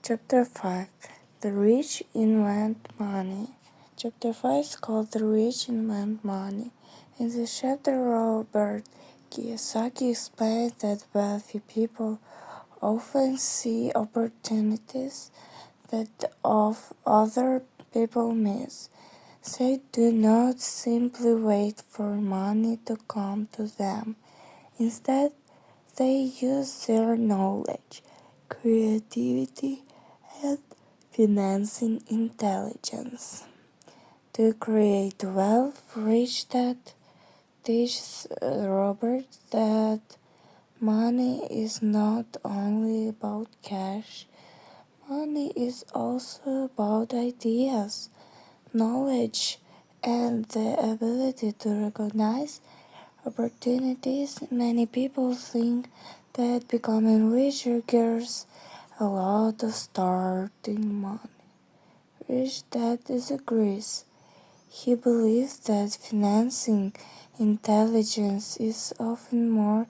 Chapter 5 The Rich Invent Money. Chapter 5 is called The Rich Invent Money. In this chapter, Robert Kiyosaki explains that wealthy people often see opportunities that other people miss. They do not simply wait for money to come to them. Instead, they use their knowledge, creativity, and financing intelligence to create wealth. Rich Dad teaches Robert that money is not only about cash, money is also about ideas, knowledge, and the ability to recognize opportunities. Many people think that becoming rich requires a lot of starting money. Rich Dad disagrees. He believes that financing intelligence is often more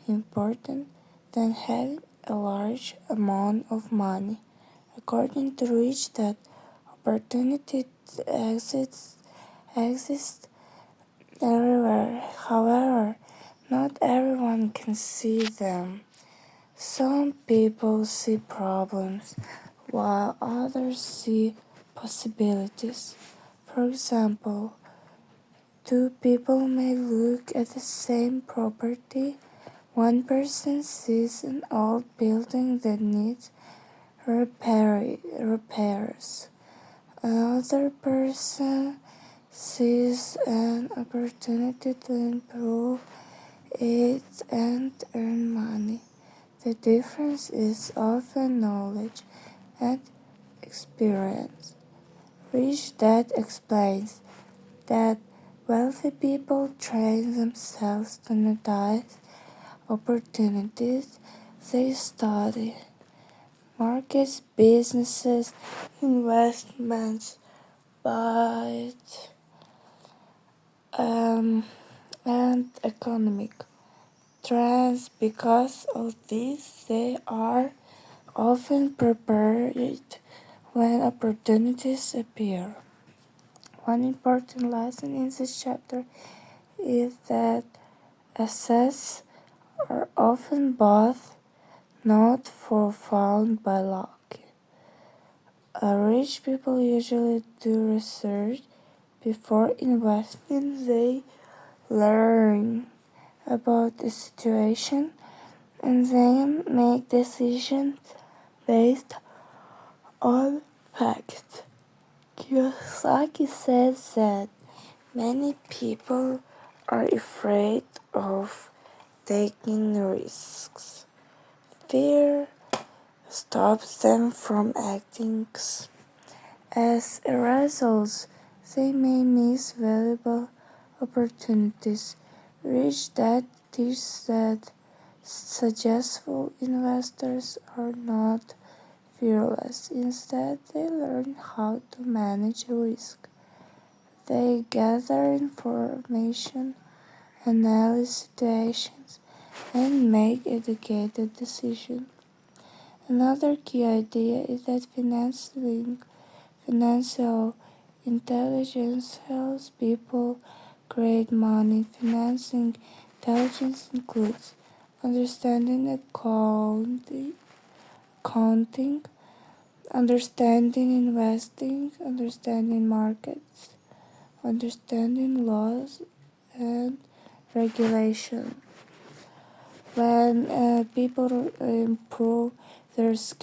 important than having a large amount of money. According to Rich Dad, opportunity exists everywhere. However, not everyone can see them. Some people see problems, while others see possibilities. For example, two people may look at the same property. One person sees an old building that needs repairs. Another person sees an opportunity to improve it and earn money. The difference is often knowledge and experience. Rich Dad explains that wealthy people train themselves to notice opportunities. They study markets, businesses, investments, but and economic trends. Because of this, they are often prepared when opportunities appear. One important lesson in this chapter is that assets are often bought, not found by luck. Rich people usually do research before investing. They learn about the situation and then make decisions based on facts. Kiyosaki says that many people are afraid of taking risks. Fear stops them from acting. As a result, they may miss valuable opportunities. Rich Dad teaches that successful investors are not fearless. Instead, they learn how to manage risk. They gather information, analyze situations, and make educated decisions. Another key idea is that financial intelligence helps people create money. Financing intelligence includes understanding accounting, understanding investing, understanding markets, understanding laws and regulation. When people improve these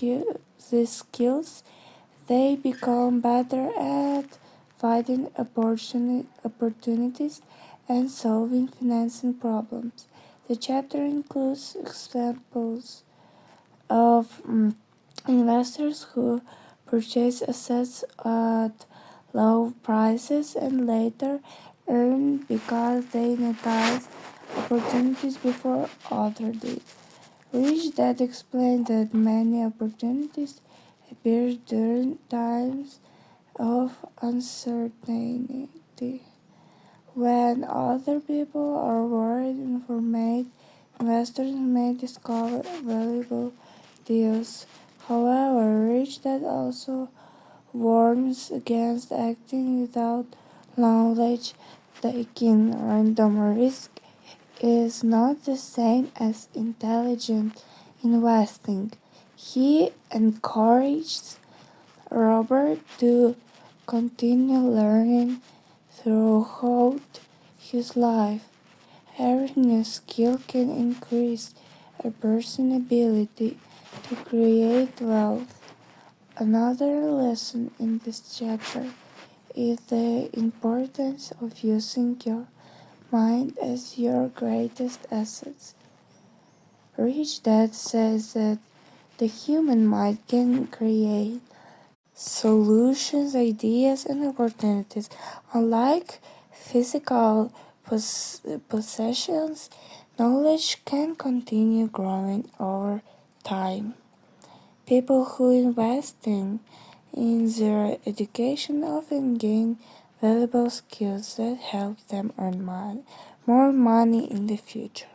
skills, they become better at finding opportunities and solving financing problems. The chapter includes examples of investors who purchase assets at low prices and later earn because they noticed opportunities before others did. Rich Dad explained that many opportunities appear during times of uncertainty. When other people are worried and information, investors may discover valuable deals. However, Rich approach that also warns against acting without knowledge. Taking random risk is not the same as intelligent investing. He encouraged Robert to continue learning throughout his life. Every new skill can increase a person's ability to create wealth. Another lesson in this chapter is the importance of using your mind as your greatest asset. Rich Dad says that the human mind can create solutions, ideas, and opportunities. Unlike physical possessions, knowledge can continue growing over time. People who invest in their education often gain valuable skills that help them earn more money in the future.